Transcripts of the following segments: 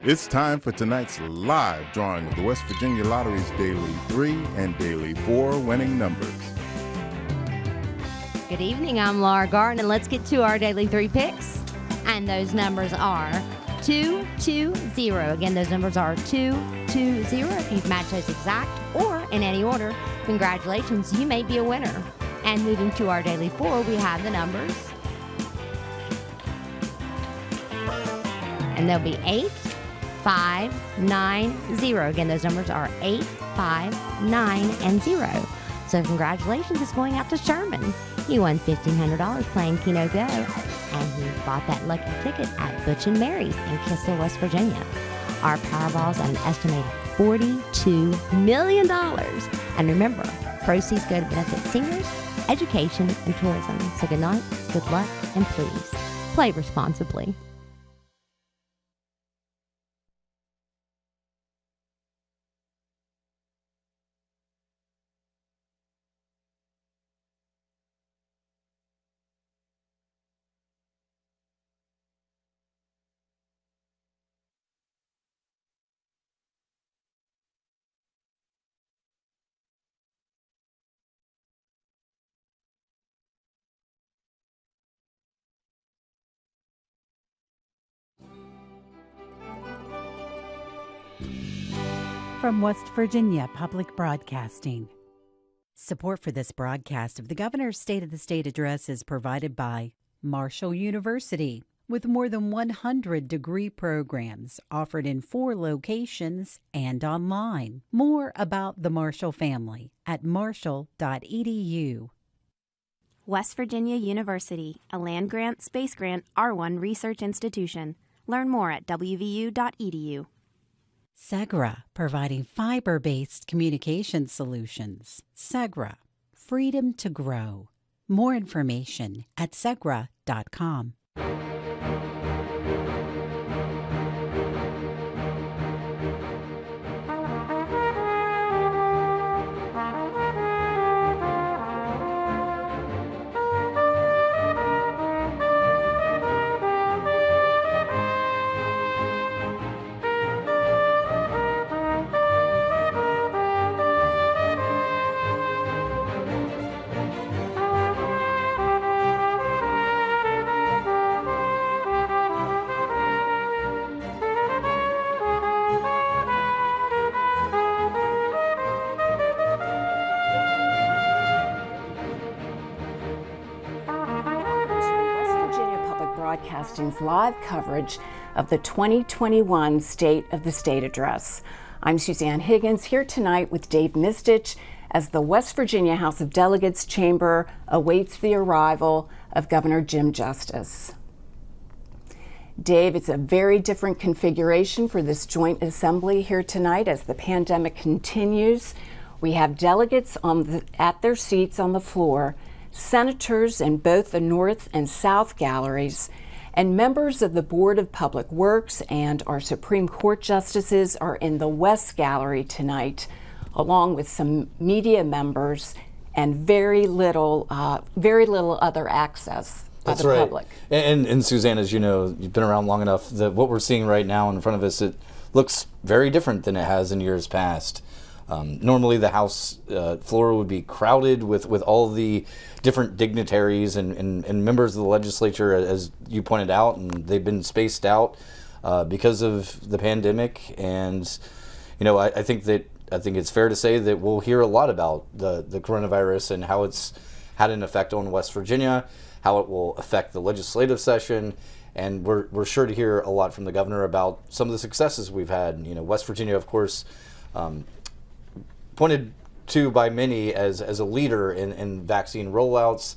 It's time for tonight's live drawing of the West Virginia Lottery's Daily 3 and Daily 4 winning numbers. Good evening, I'm Laura Garten, and let's get to our Daily 3 picks. And those numbers are 220. Again, those numbers are 220. If you've matched those exact or in any order, congratulations, you may be a winner. And moving to our Daily 4, we have the numbers. And they'll be 8, 5, 9, 0. Again, those numbers are 8, 5, 9, and 0. So congratulations, it's going out to Sherman. He won $1,500 playing Keno Go, and he bought that lucky ticket at Butch and Mary's in Kissel, West Virginia. Our Powerball's at an estimated $42 million. And remember, proceeds go to benefit seniors, education, and tourism. So good night, good luck, and please play responsibly. From West Virginia Public Broadcasting. Support for this broadcast of the Governor's State of the State address is provided by Marshall University, with more than 100 degree programs offered in 4 locations and online. More about the Marshall family at marshall.edu. West Virginia University, a land-grant, space-grant, R1 research institution. Learn more at wvu.edu. Segra, providing fiber-based communication solutions. Segra, freedom to grow. More information at segra.com. Broadcasting's live coverage of the 2021 State of the State Address. I'm Suzanne Higgins, here tonight with Dave Mistich as the West Virginia House of Delegates chamber awaits the arrival of Governor Jim Justice. Dave, it's a very different configuration for this joint assembly here tonight as the pandemic continues. We have delegates at their seats on the floor, senators in both the North and South galleries, and members of the Board of Public Works and our Supreme Court justices are in the West Gallery tonight, along with some media members and very little other access by the public. And Suzanne, as you know, you've been around long enough that what we're seeing right now in front of us, it looks very different than it has in years past. Normally the House floor would be crowded with all the different dignitaries and members of the legislature, as you pointed out, and they've been spaced out because of the pandemic. And, you know, I think it's fair to say that we'll hear a lot about the coronavirus and how it's had an effect on West Virginia, how it will affect the legislative session. And we're sure to hear a lot from the governor about some of the successes we've had. You know, West Virginia, of course, pointed to by many as a leader in vaccine rollouts,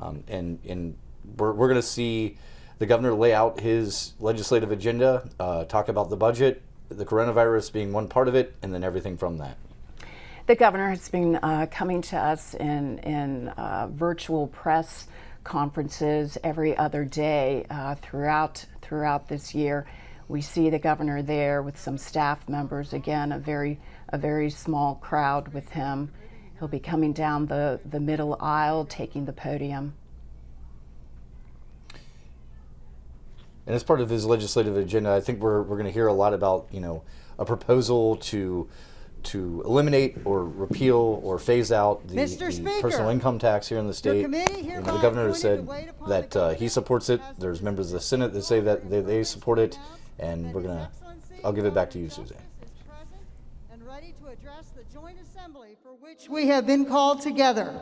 and we're going to see the governor lay out his legislative agenda, talk about the budget, the coronavirus being one part of it, and then everything from that. The governor has been coming to us in virtual press conferences every other day throughout this year. We see the governor there with some staff members, again, a very small crowd with him. He'll be coming down the middle aisle, taking the podium. And as part of his legislative agenda, I think we're going to hear a lot about, a proposal to eliminate or repeal or phase out the personal income tax here in the state. The governor has said that he supports it. There's members of the Senate that say that they support it, and I'll give it back to you, Suzanne. And ready to address the joint assembly for which we have been called together.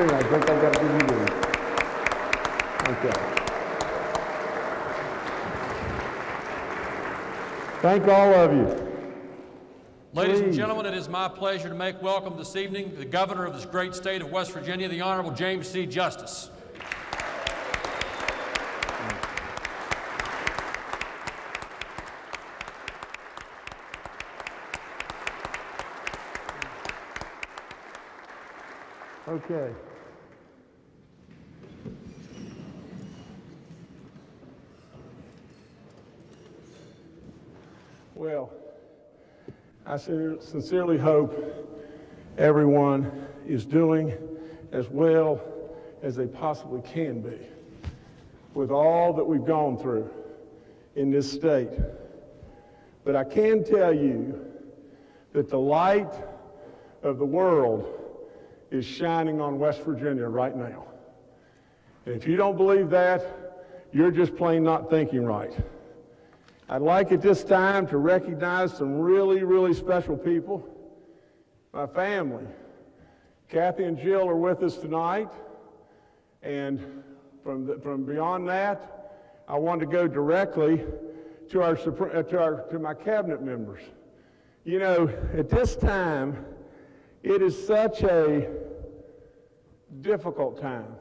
I think I got to give you these. Okay. Thank all of you. Ladies and gentlemen, it is my pleasure to make welcome this evening the governor of this great state of West Virginia, the Honorable James C. Justice. Okay. Well, I sincerely hope everyone is doing as well as they possibly can be with all that we've gone through in this state. But I can tell you that the light of the world is shining on West Virginia right now. And if you don't believe that, you're just plain not thinking right. I'd like at this time to recognize some really, really special people. My family. Kathy and Jill are with us tonight. And from beyond that, I want to go directly to my cabinet members. At this time, it is such a difficult time.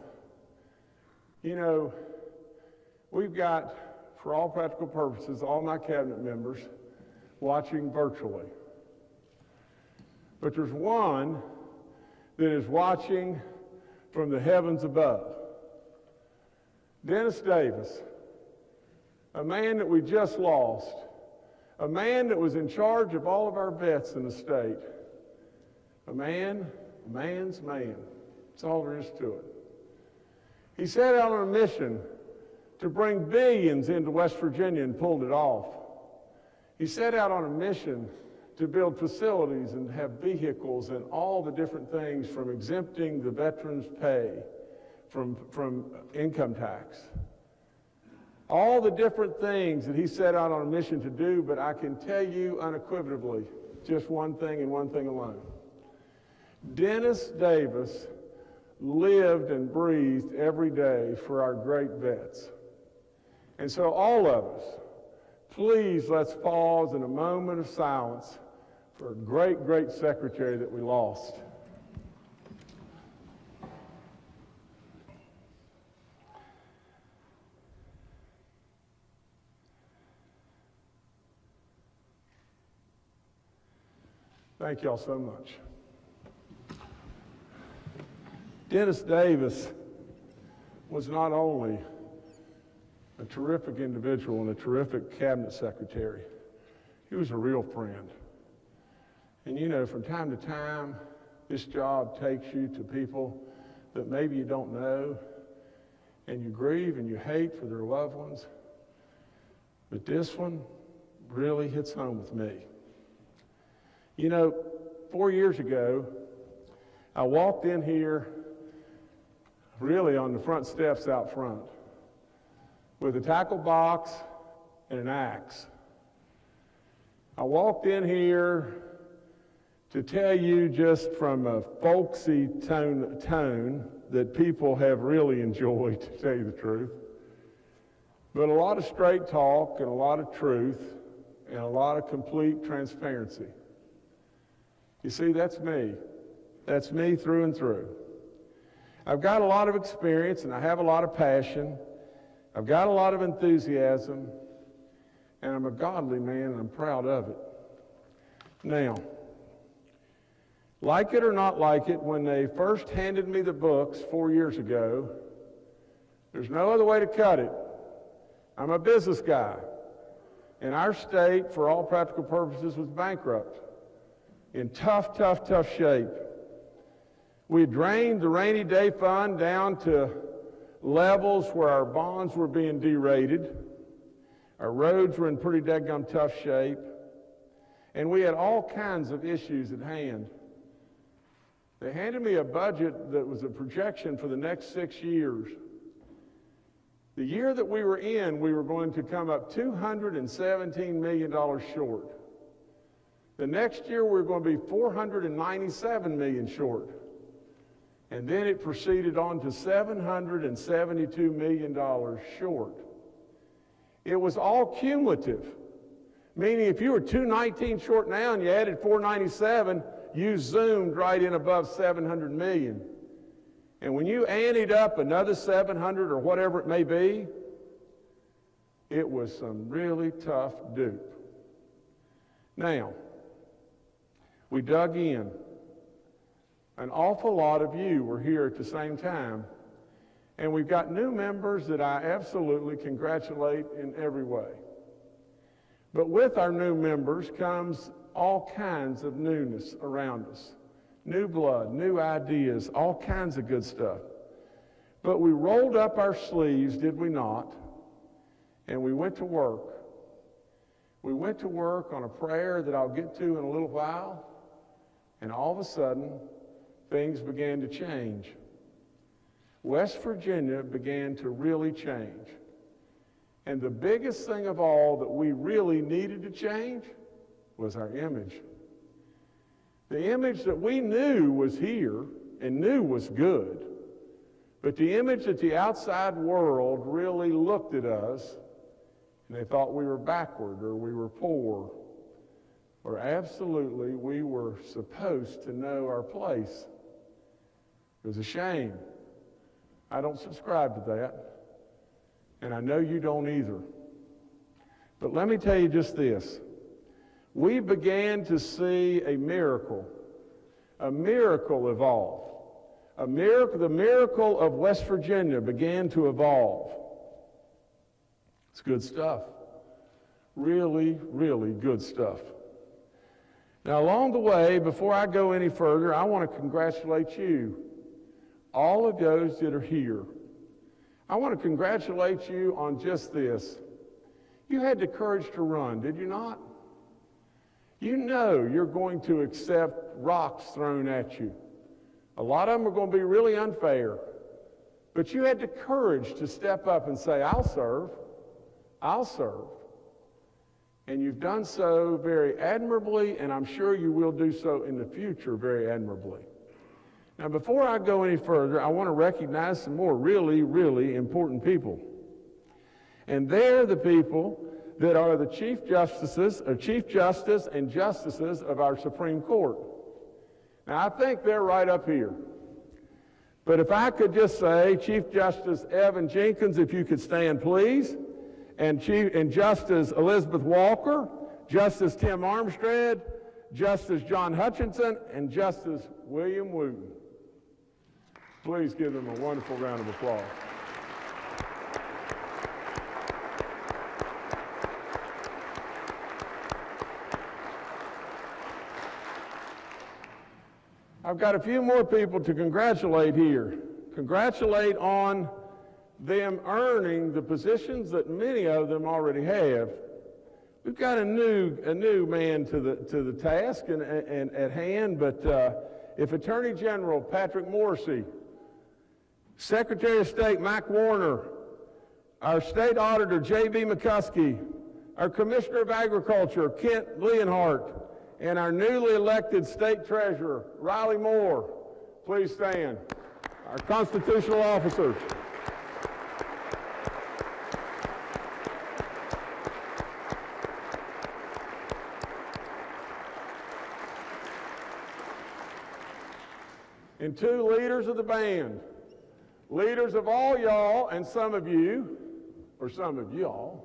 We've got, for all practical purposes, all my cabinet members watching virtually. But there's one that is watching from the heavens above. Dennis Davis, a man that we just lost, a man that was in charge of all of our vets in the state. A man's man. That's all there is to it. He set out on a mission to bring billions into West Virginia and pulled it off. He set out on a mission to build facilities and have vehicles and all the different things, from exempting the veterans' pay from income tax. All the different things that he set out on a mission to do, but I can tell you unequivocally just one thing and one thing alone. Dennis Davis lived and breathed every day for our great vets. And so all of us, please let's pause in a moment of silence for a great, great secretary that we lost. Thank y'all so much. Dennis Davis was not only a terrific individual and a terrific cabinet secretary, he was a real friend. And from time to time, this job takes you to people that maybe you don't know, and you grieve and you hate for their loved ones. But this one really hits home with me. 4 years ago, I walked in here really on the front steps out front with a tackle box and an axe. I walked in here to tell you, just from a folksy tone that people have really enjoyed, to tell you the truth, but a lot of straight talk and a lot of truth and a lot of complete transparency. You see, that's me. That's me through and through. I've got a lot of experience and I have a lot of passion. I've got a lot of enthusiasm. and I'm a godly man, and I'm proud of it. Now, like it or not like it, when they first handed me the books 4 years ago, there's no other way to cut it. I'm a business guy, and our state, for all practical purposes, was bankrupt, in tough shape. We drained the rainy day fund down to levels where our bonds were being derated. Our roads were in pretty daggum tough shape. And we had all kinds of issues at hand. They handed me a budget that was a projection for the next 6 years. The year that we were in, we were going to come up $217 million short. The next year, we were going to be $497 million short. And then it proceeded on to $772 million short. It was all cumulative, meaning if you were 219 short now and you added 497, you zoomed right in above 700 million. And when you anteed up another 700 or whatever it may be, it was some really tough dupe. Now, we dug in. An awful lot of you were here at the same time, and we've got new members that I absolutely congratulate in every way. But with our new members comes all kinds of newness around us. New blood, new ideas, all kinds of good stuff. But we rolled up our sleeves, did we not? And we went to work. We went to work on a prayer that I'll get to in a little while, and all of a sudden, things began to change. West Virginia began to really change. And the biggest thing of all that we really needed to change was our image. The image that we knew was here and knew was good, but the image that the outside world really looked at us and they thought we were backward or we were poor, or absolutely we were supposed to know our place. It was a shame. I don't subscribe to that, and I know you don't either. But let me tell you just this. We began to see a miracle evolve. The miracle of West Virginia began to evolve. It's good stuff. Really, really good stuff. Now, along the way, before I go any further, I want to congratulate you, all of those that are here. I want to congratulate you on just this. You had the courage to run, did you not? You know you're going to accept rocks thrown at you. A lot of them are going to be really unfair. But you had the courage to step up and say, I'll serve. I'll serve. And you've done so very admirably, and I'm sure you will do so in the future very admirably. Now, before I go any further, I want to recognize some more really, really important people. And they're the people that are the Chief Justice and Justices of our Supreme Court. Now, I think they're right up here. But if I could just say, Chief Justice Evan Jenkins, if you could stand, please, and Justice Elizabeth Walker, Justice Tim Armstead, Justice John Hutchinson, and Justice William Wooten. Please give them a wonderful round of applause. I've got a few more people to congratulate here. Congratulate on them earning the positions that many of them already have. We've got a new man to the task and at hand, but if Attorney General Patrick Morrissey, Secretary of State Mike Warner, our State Auditor J.B. McCuskey, our Commissioner of Agriculture Kent Leonhardt, and our newly elected State Treasurer Riley Moore, please stand. Our constitutional officers. And two leaders of the band, leaders of all y'all and some of you, or some of y'all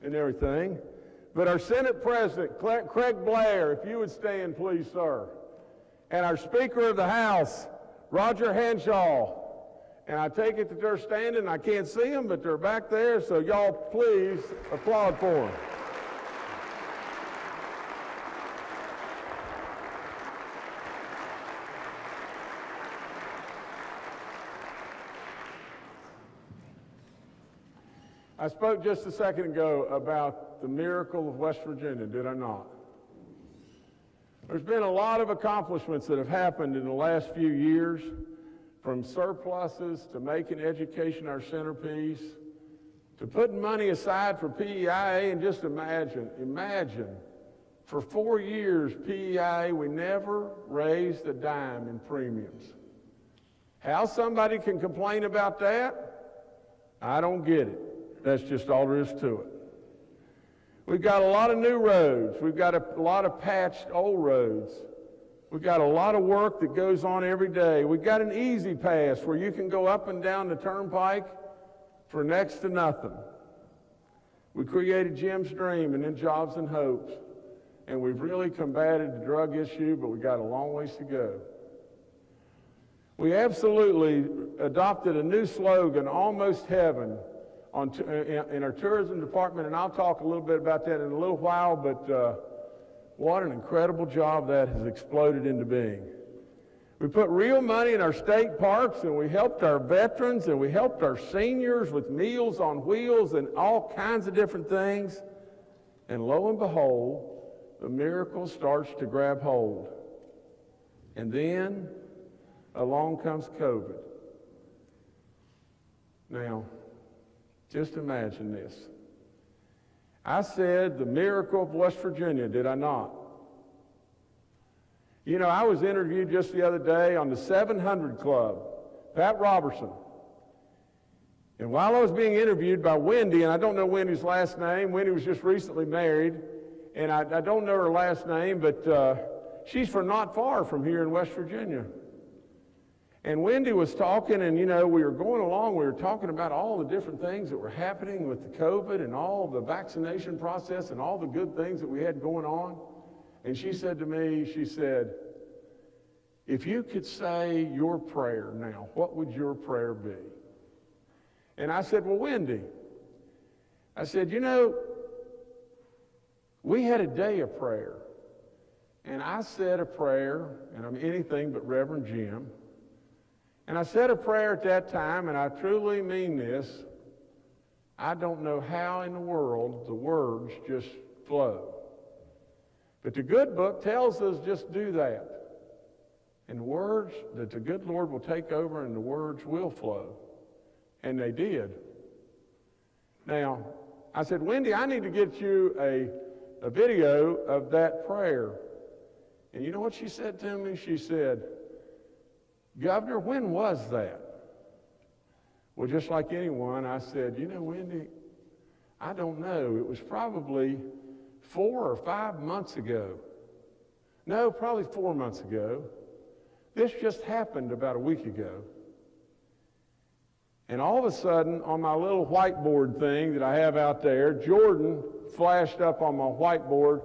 and everything, But our Senate President, Craig Blair, if you would stand, please, sir. And our Speaker of the House, Roger Henshaw. And I take it that they're standing. I can't see them, but they're back there, so y'all please applaud for them. I spoke just a second ago about the miracle of West Virginia, did I not? There's been a lot of accomplishments that have happened in the last few years, from surpluses to making education our centerpiece, to putting money aside for PEIA. And just imagine, for 4 years, PEIA, we never raised a dime in premiums. How somebody can complain about that, I don't get it. That's just all there is to it. We've got a lot of new roads. We've got a lot of patched old roads. We've got a lot of work that goes on every day. We've got an easy pass where you can go up and down the turnpike for next to nothing. We created Jim's Dream and then Jobs and Hopes. And we've really combated the drug issue, but we've got a long ways to go. We absolutely adopted a new slogan, Almost Heaven, in our tourism department, and I'll talk a little bit about that in a little while, but what an incredible job that has exploded into being. We put real money in our state parks, and we helped our veterans, and we helped our seniors with Meals on Wheels and all kinds of different things. And lo and behold, the miracle starts to grab hold. And then along comes COVID. Now, just imagine this. I said the miracle of West Virginia, did I not? You know, I was interviewed just the other day on the 700 Club, Pat Robertson. And while I was being interviewed by Wendy, and I don't know Wendy's last name, Wendy was just recently married, and I don't know her last name, but she's from not far from here in West Virginia. And Wendy was talking, and, you know, we were going along, we were talking about all the different things that were happening with the COVID and all the vaccination process and all the good things that we had going on. And she said to me, she said, if you could say your prayer now, what would your prayer be? And I said, well, Wendy, I said, you know, we had a day of prayer. And I said a prayer, and I'm anything but Reverend Jim. And I said a prayer at that time, and I truly mean this. I don't know how in the world the words just flow. But the good book tells us just do that. And the words, that the good Lord will take over and the words will flow. And they did. Now, I said, Wendy, I need to get you a video of that prayer. And you know what she said to me? She said, Governor, when was that? Well, just like anyone, I said, you know, Wendy, I don't know. It was probably 4 or 5 months ago. No, probably 4 months ago. This just happened about a week ago. And all of a sudden, on my little whiteboard thing that I have out there, Jordan flashed up on my whiteboard.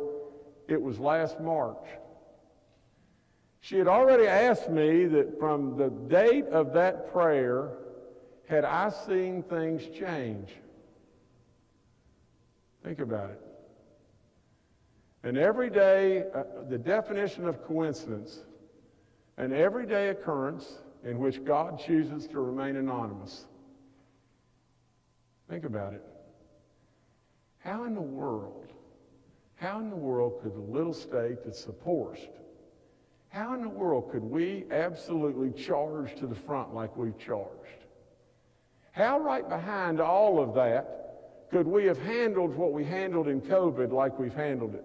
It was last March. She had already asked me that from the date of that prayer, had I seen things change? Think about it. An everyday, the definition of coincidence, an everyday occurrence in which God chooses to remain anonymous. Think about it. How in the world could the little state that's the poorest, how in the world could we absolutely charge to the front like we've charged? How right behind all of that could we have handled what we handled in COVID like we've handled it?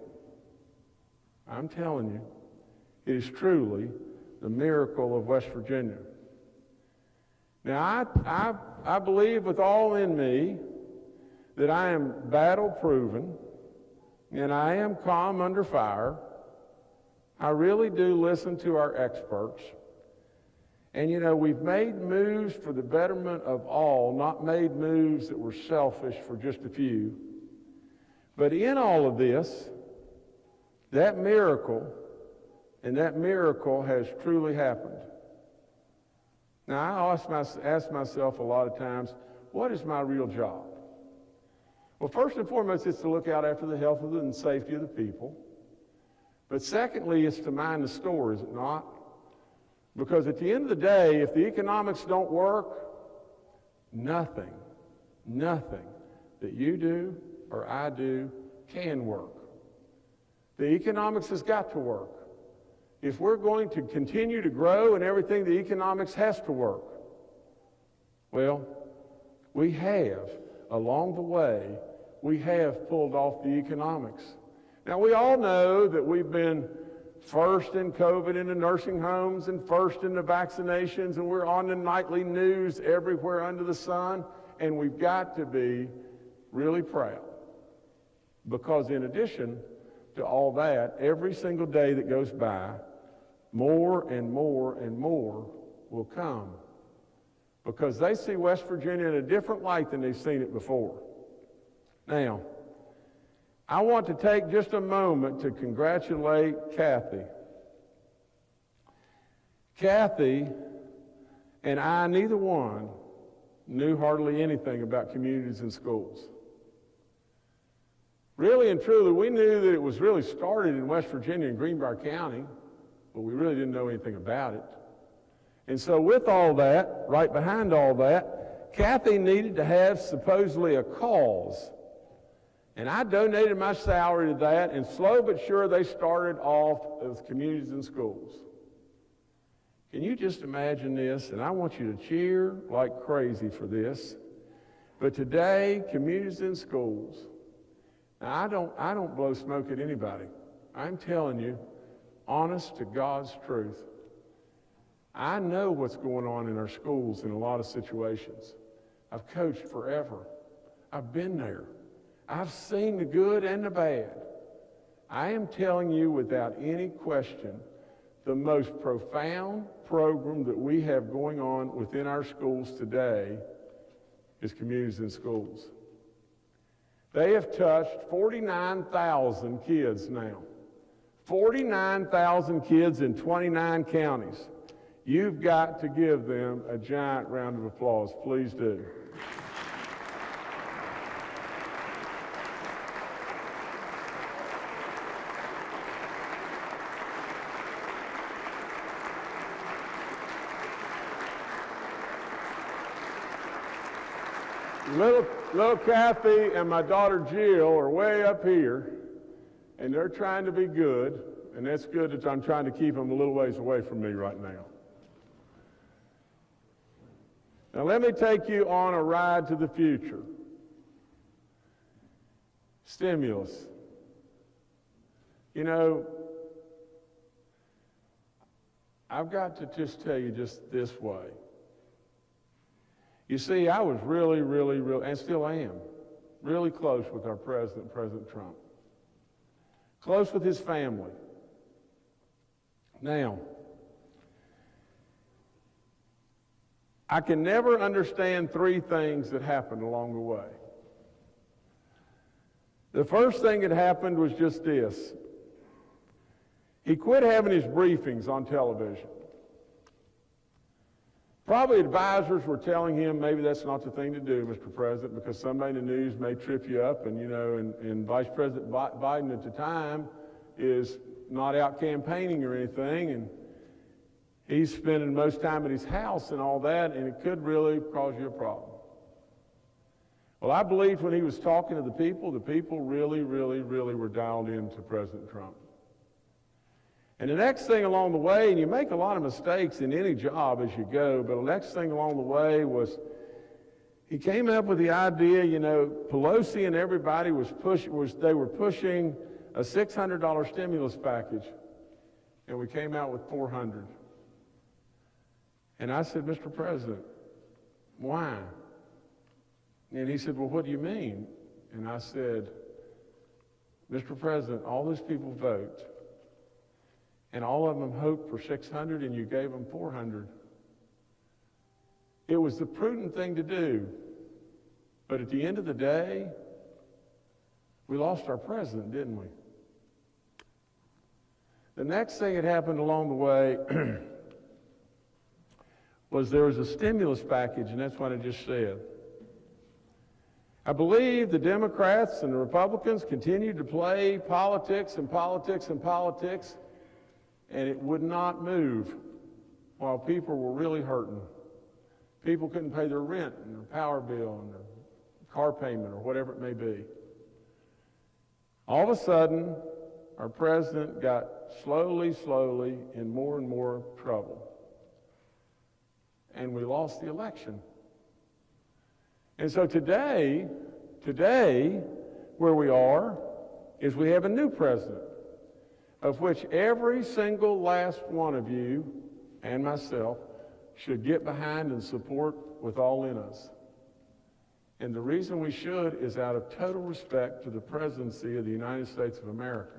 I'm telling you, it is truly the miracle of West Virginia. Now, I believe with all in me that I am battle-proven and I am calm under fire. I really do listen to our experts. And, you know, we've made moves for the betterment of all, not made moves that were selfish for just a few. But in all of this, that miracle, and that miracle has truly happened. Now, I ask myself a lot of times, what is my real job? Well, first and foremost, it's to look out after the health and safety of the people. But secondly, it's to mind the store, is it not? Because at the end of the day, if the economics don't work, nothing that you do or I do can work. The economics has got to work. If we're going to continue to grow and everything, the economics has to work. Well, we have, along the way, we have pulled off the economics. Now, we all know that we've been first in COVID in the nursing homes and first in the vaccinations, and we're on the nightly news everywhere under the sun, and we've got to be really proud. Because in addition to all that, every single day that goes by, more and more and more will come. Because they see West Virginia in a different light than they've seen it before. Now, I want to take just a moment to congratulate Kathy. Kathy and I, neither one, knew hardly anything about communities and schools. Really and truly, we knew that it was really started in West Virginia in Greenbrier County, but we really didn't know anything about it. And so with all that, right behind all that, Kathy needed to have supposedly a cause. And I donated my salary to that, and slow but sure they started off as communities and schools. Can you just imagine this? And I want you to cheer like crazy for this. But today, communities and schools, now I don't blow smoke at anybody. I'm telling you, honest to God's truth. I know what's going on in our schools in a lot of situations. I've coached forever. I've been there. I've seen the good and the bad. I am telling you without any question, the most profound program that we have going on within our schools today is communities and schools. They have touched 49,000 kids now. 49,000 kids in 29 counties. You've got to give them a giant round of applause. Please do. Little Kathy and my daughter Jill are way up here, and they're trying to be good, and that's good that I'm trying to keep them a little ways away from me right now. Now let me take you on a ride to the future. Stimulus. You know, I've got to just tell you just this way. You see, I was really, and still am, really close with our president, President Trump. Close with his family. Now, I can never understand three things that happened along the way. The first thing that happened was just this. He quit having his briefings on television. Probably advisors were telling him maybe that's not the thing to do, Mr. President, because somebody in the news may trip you up, and and Vice President Biden at the time is not out campaigning or anything, and he's spending most time at his house and all that, and it could really cause you a problem. Well, I believed when he was talking to the people really were dialed into President Trump. And the next thing along the way, and you make a lot of mistakes in any job as you go, but the next thing along the way was he came up with the idea, Pelosi and everybody were pushing a $600 stimulus package, and we came out with $400. And I said, Mr. President, why? And he said, well, what do you mean? And I said, Mr. President, all those people vote. And all of them hoped for $600, and you gave them $400. It was the prudent thing to do. But at the end of the day, We lost our president, didn't we? The next thing that happened along the way was there was a stimulus package, and that's what I just said. I believe the Democrats and the Republicans continued to play politics and politics and politics, and it would not move while people were really hurting. People couldn't pay their rent and their power bill and their car payment or whatever it may be. All of a sudden, our president got slowly in more and more trouble. And we lost the election. And so today, where we are, is we have a new president, of which every single last one of you and myself should get behind and support with all in us. And the reason we should is out of total respect to the presidency of the United States of America.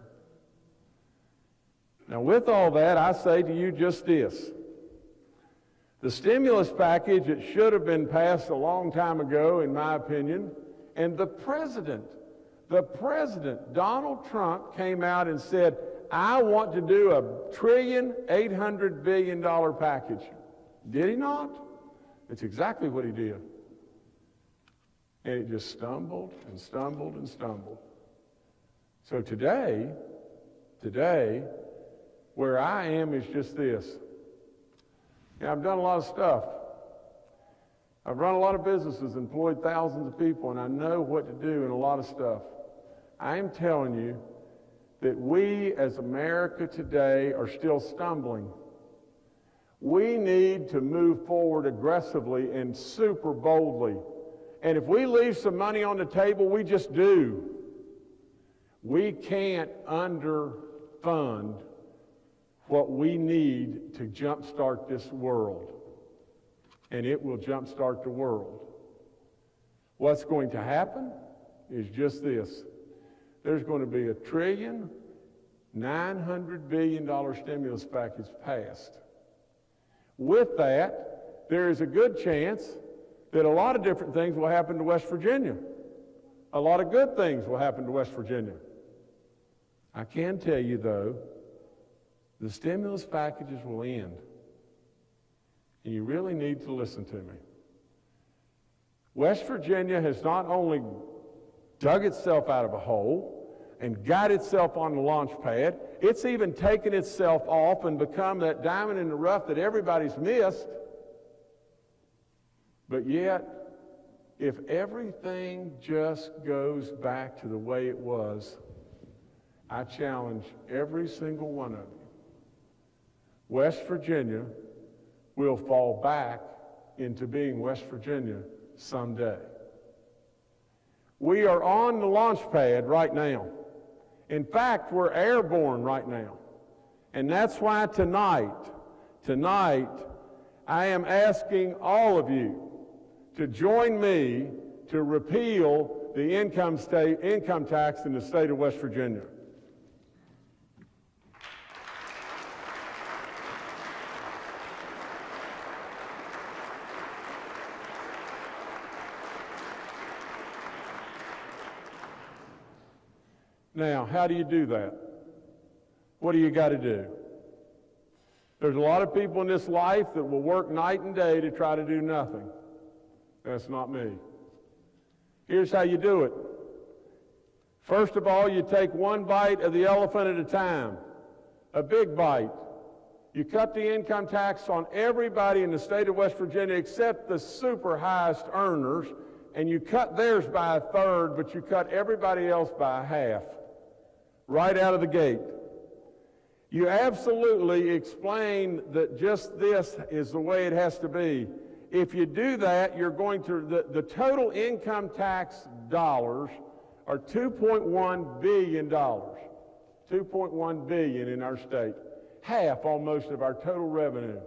Now, with all that, I say to you just this. The stimulus package, it should have been passed a long time ago, in my opinion, and the president, Donald Trump, came out and said, I want to do a $1.8 billion package. Did he not? It's exactly what he did. And it just stumbled and stumbled and stumbled. So today, where I am is just this. I've done a lot of stuff. I've run a lot of businesses, employed thousands of people, and I know what to do in a lot of stuff. I am telling you that we as America today are still stumbling. We need to move forward aggressively and super boldly. And if we leave some money on the table, we just do. We can't underfund what we need to jumpstart this world. And it will jumpstart the world. What's going to happen is just this. There's going to be a $1.9 billion stimulus package passed. With that, there is a good chance that a lot of different things will happen to West Virginia. A lot of good things will happen to West Virginia. I can tell you, though, the stimulus packages will end. And you really need to listen to me. West Virginia has not only dug itself out of a hole and got itself on the launch pad, it's even taken itself off and become that diamond in the rough that everybody's missed. But yet, if everything just goes back to the way it was, I challenge every single one of you. West Virginia will fall back into being West Virginia someday. We are on the launch pad right now. In fact, we're airborne right now. And that's why tonight, I am asking all of you to join me to repeal the income tax in the state of West Virginia. Now, how do you do that? What do you got to do? There's a lot of people in this life that will work night and day to try to do nothing. That's not me. Here's how you do it. First of all, you take one bite of the elephant at a time, a big bite. You cut the income tax on everybody in the state of West Virginia except the super highest earners, and you cut theirs by a third, but you cut everybody else by a half. Right out of the gate. You absolutely explain that just this is the way it has to be. If you do that, you're going to, the total income tax dollars are $2.1 billion. $2.1 billion in our state. Half almost of our total revenue.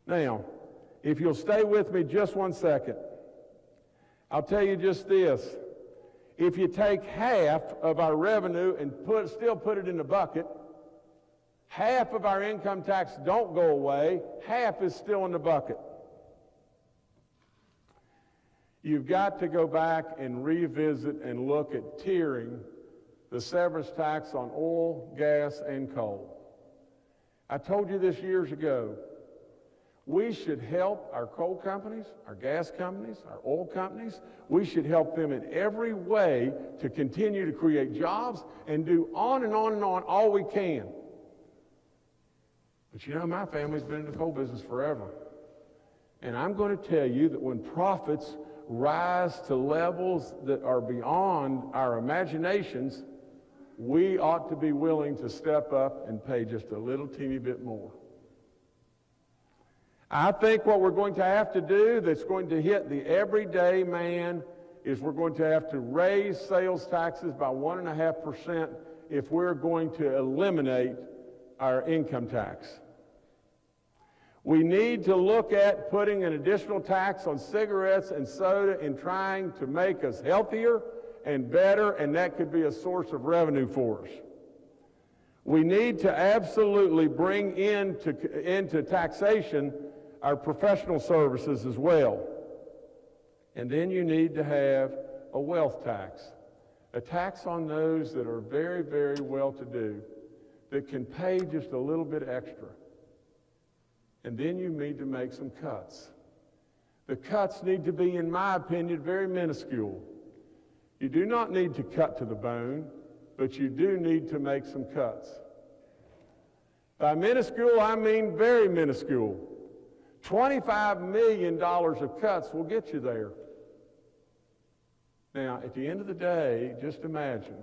Now, if you'll stay with me just 1 second, I'll tell you just this. If you take half of our revenue and still put it in the bucket, half of our income tax don't go away, half is still in the bucket. You've got to go back and revisit and look at tiering the severance tax on oil, gas, and coal. I told you this years ago. We should help our coal companies, our gas companies, our oil companies. We should help them in every way to continue to create jobs and do on and on and on all we can. But you know, my family's been in the coal business forever. And I'm going to tell you that when profits rise to levels that are beyond our imaginations, we ought to be willing to step up and pay just a little teeny bit more. I think what we're going to have to do that's going to hit the everyday man is we're going to have to raise sales taxes by 1.5% if we're going to eliminate our income tax. We need to look at putting an additional tax on cigarettes and soda and trying to make us healthier and better, and that could be a source of revenue for us. We need to absolutely bring into taxation our professional services as well. And then you need to have a wealth tax, a tax on those that are very, very well-to-do, that can pay just a little bit extra. And then you need to make some cuts. The cuts need to be, in my opinion, very minuscule. You do not need to cut to the bone, but you do need to make some cuts. By minuscule, I mean very minuscule. $25 million of cuts will get you there. Now, at the end of the day, just imagine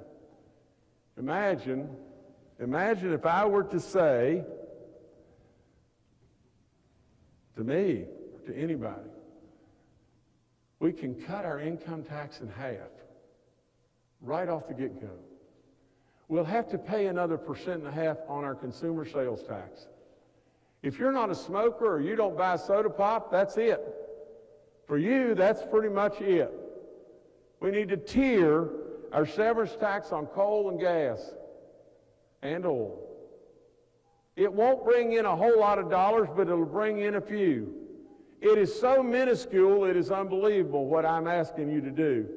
if I were to say to me, or to anybody, we can cut our income tax in half right off the get-go. We'll have to pay another 1.5% on our consumer sales tax. If you're not a smoker or you don't buy soda pop, that's it. For you, that's pretty much it. We need to tier our severance tax on coal and gas and oil. It won't bring in a whole lot of dollars, but it'll bring in a few. It is so minuscule, it is unbelievable what I'm asking you to do.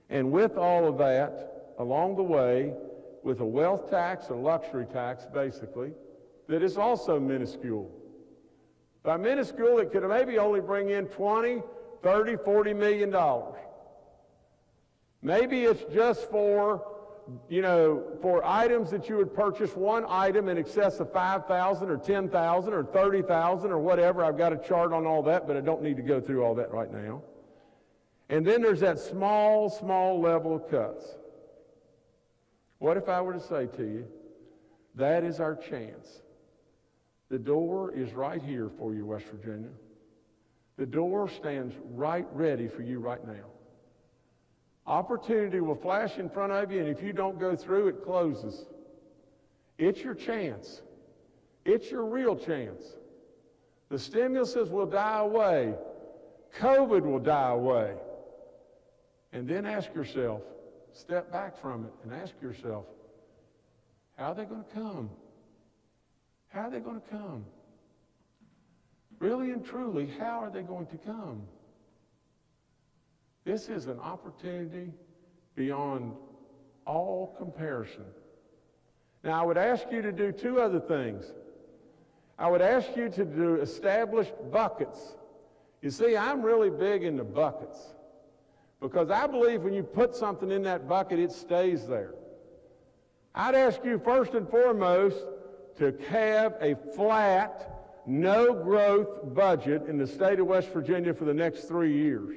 And with all of that, along the way, with a wealth tax, a luxury tax, basically, that is also minuscule. By minuscule, it could maybe only bring in $20, $30, $40 million. Maybe it's just for items that you would purchase one item in excess of $5,000 or $10,000 or $30,000 or whatever. I've got a chart on all that, but I don't need to go through all that right now. And then there's that small, small level of cuts. What if I were to say to you, that is our chance? The door is right here for you, West Virginia. The door stands right ready for you right now. Opportunity will flash in front of you, and if you don't go through, it closes. It's your chance. It's your real chance. The stimuluses will die away. COVID will die away. And then ask yourself, step back from it and ask yourself, how are they going to come? How are they going to come? Really and truly, how are they going to come? This is an opportunity beyond all comparison. Now, I would ask you to do two other things. I would ask you to do established buckets. You see, I'm really big into buckets because I believe when you put something in that bucket, it stays there. I'd ask you first and foremost to have a flat, no-growth budget in the state of West Virginia for the next 3 years.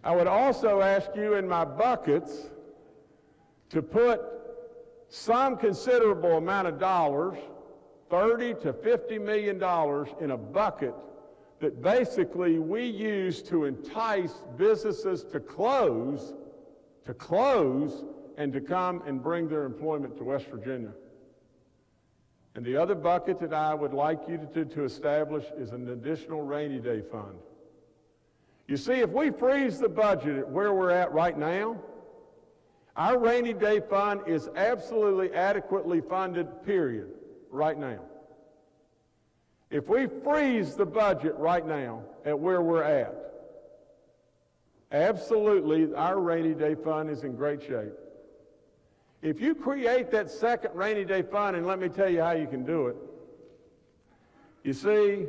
I would also ask you in my buckets to put some considerable amount of dollars, $30 to $50 million, in a bucket that basically we use to entice businesses to close, and to come and bring their employment to West Virginia. And the other bucket that I would like you to establish is an additional rainy day fund. You see, if we freeze the budget at where we're at right now, our rainy day fund is absolutely adequately funded, period, right now. If we freeze the budget right now at where we're at, absolutely our rainy day fund is in great shape. If you create that second rainy day fund, and let me tell you how you can do it. You see,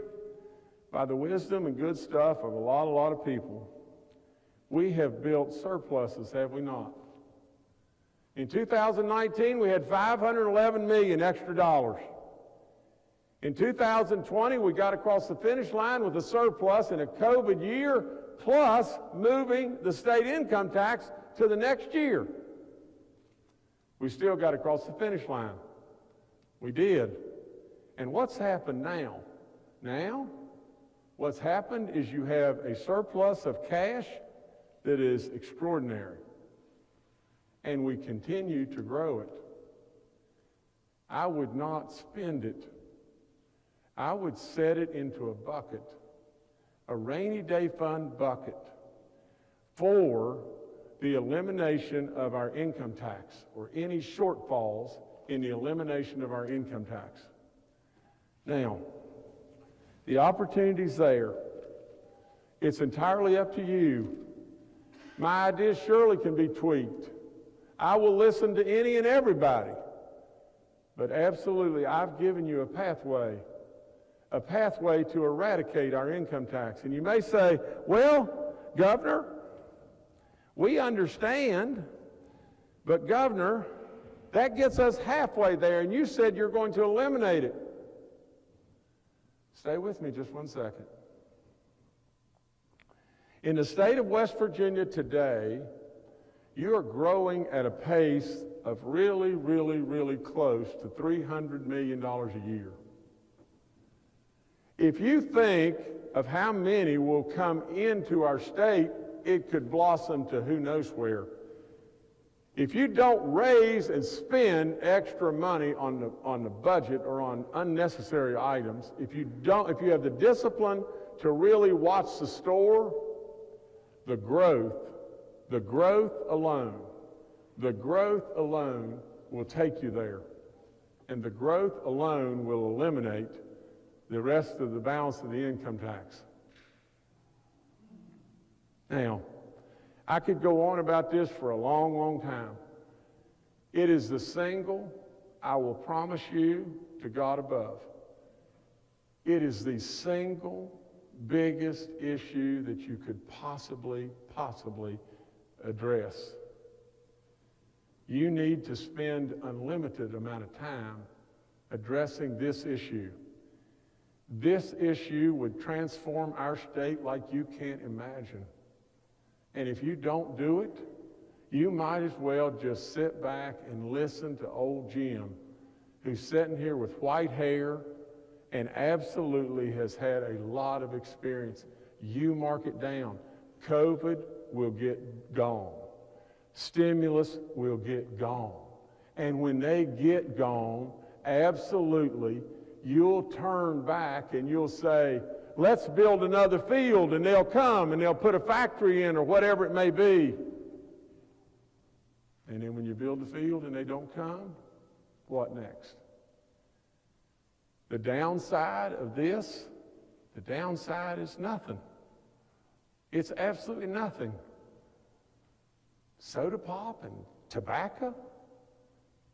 by the wisdom and good stuff of a lot of people, we have built surpluses, have we not? In 2019, we had $511 million extra dollars. In 2020, we got across the finish line with a surplus in a COVID year, plus moving the state income tax to the next year. We still got across the finish line. We did. And what's happened now? Now, what's happened is you have a surplus of cash that is extraordinary. And we continue to grow it. I would not spend it. I would set it into a bucket, a rainy day fund bucket, for the elimination of our income tax, or any shortfalls in the elimination of our income tax. Now, the opportunity's there. It's entirely up to you. My ideas surely can be tweaked. I will listen to any and everybody. But absolutely, I've given you a pathway to eradicate our income tax. And you may say, well, Governor, we understand, but Governor, that gets us halfway there, and you said you're going to eliminate it. Stay with me just one second. In the state of West Virginia today, you are growing at a pace of really close to $300 million a year. If you think of how many will come into our state, it could blossom to who knows where. If you don't raise and spend extra money on the budget or on unnecessary items, if you have the discipline to really watch the store, the growth alone will take you there. And the growth alone will eliminate the rest of the balance of the income tax. Now, I could go on about this for a long time. It is the single, I will promise you to God above, it is the single biggest issue that you could possibly address. You need to spend unlimited amount of time addressing this issue. This issue would transform our state like you can't imagine. And if you don't do it, you might as well just sit back and listen to old Jim, who's sitting here with white hair and absolutely has had a lot of experience. You mark it down. COVID will get gone. Stimulus will get gone. And when they get gone, absolutely, you'll turn back and you'll say, let's build another field, and they'll come and they'll put a factory in or whatever it may be. And then when you build the field and they don't come, what next? The downside of this, the downside is nothing. It's absolutely nothing. Soda pop and tobacco,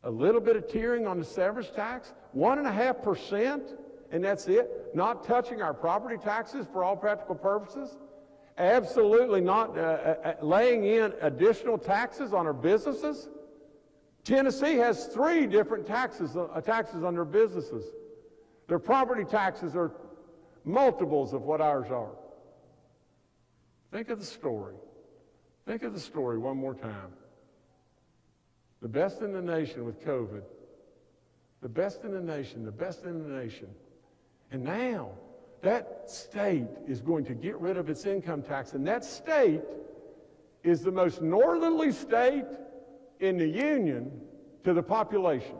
a little bit of tiering on the severance tax, 1.5%, and that's it. Not touching our property taxes for all practical purposes. Absolutely not laying in additional taxes on our businesses. Tennessee has 3 different taxes on their businesses. Their property taxes are multiples of what ours are. Think of the story. Think of the story one more time. The best in the nation with COVID. The best in the nation, the best in the nation. And now, that state is going to get rid of its income tax, and that state is the most northerly state in the union to the population.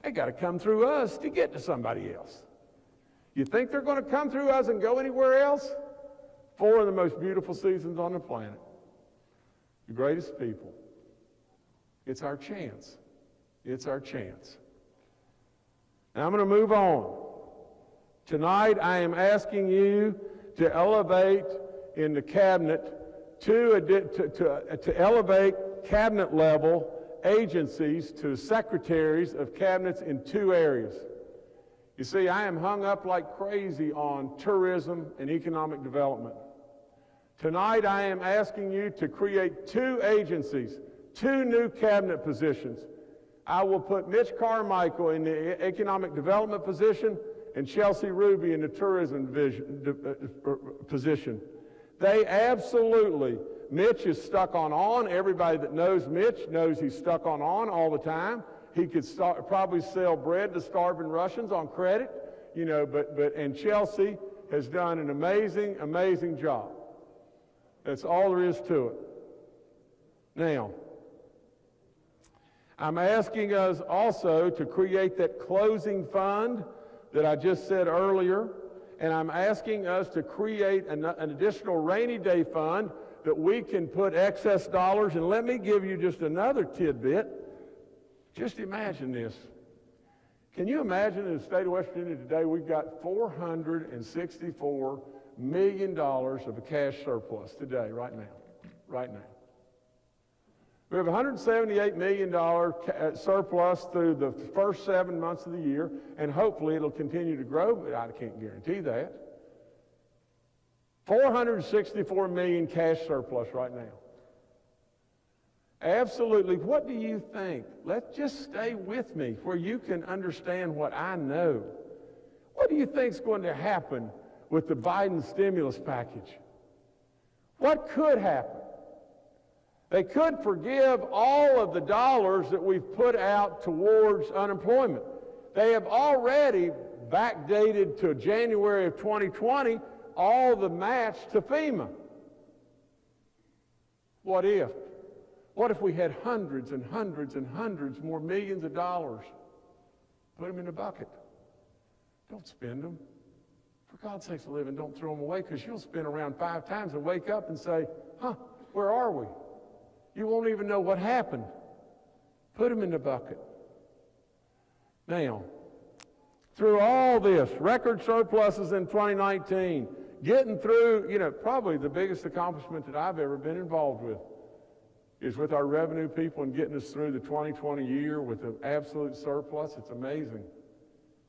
They got to come through us to get to somebody else. You think they're going to come through us and go anywhere else? 4 of the most beautiful seasons on the planet. The greatest people. It's our chance. It's our chance. Now I'm going to move on. Tonight I am asking you to elevate in the cabinet to elevate cabinet level agencies to secretaries of cabinets in 2 areas. You see, I am hung up like crazy on tourism and economic development. Tonight I am asking you to create 2 agencies, 2 new cabinet positions. I will put Mitch Carmichael in the economic development position and Chelsea Ruby in the tourism position. They absolutely, Mitch is stuck on. Everybody that knows Mitch knows he's stuck on all the time. He could probably sell bread to starving Russians on credit, you know, and Chelsea has done an amazing, amazing job. That's all there is to it. Now, I'm asking us also to create that closing fund that I just said earlier, and I'm asking us to create an additional rainy day fund that we can put excess dollars, and let me give you just another tidbit. Just imagine this. Can you imagine in the state of West Virginia today we've got $464 million of a cash surplus today, right now. We have $178 million surplus through the first 7 months of the year, and hopefully it'll continue to grow, but I can't guarantee that. $464 million cash surplus right now. Absolutely. What do you think? Let's just stay with me where you can understand what I know. What do you think is going to happen with the Biden stimulus package? What could happen? They could forgive all of the dollars that we've put out towards unemployment. They have already backdated to January of 2020 all the match to FEMA. What if? What if we had hundreds and hundreds and hundreds more millions of dollars? Put them in a bucket. Don't spend them. For God's sakes, living, don't throw them away, because you'll spin around 5 times and wake up and say, where are we? You won't even know what happened. Put them in the bucket. Now, through all this, record surpluses in 2019, getting through, probably the biggest accomplishment that I've ever been involved with is with our revenue people and getting us through the 2020 year with an absolute surplus. It's amazing.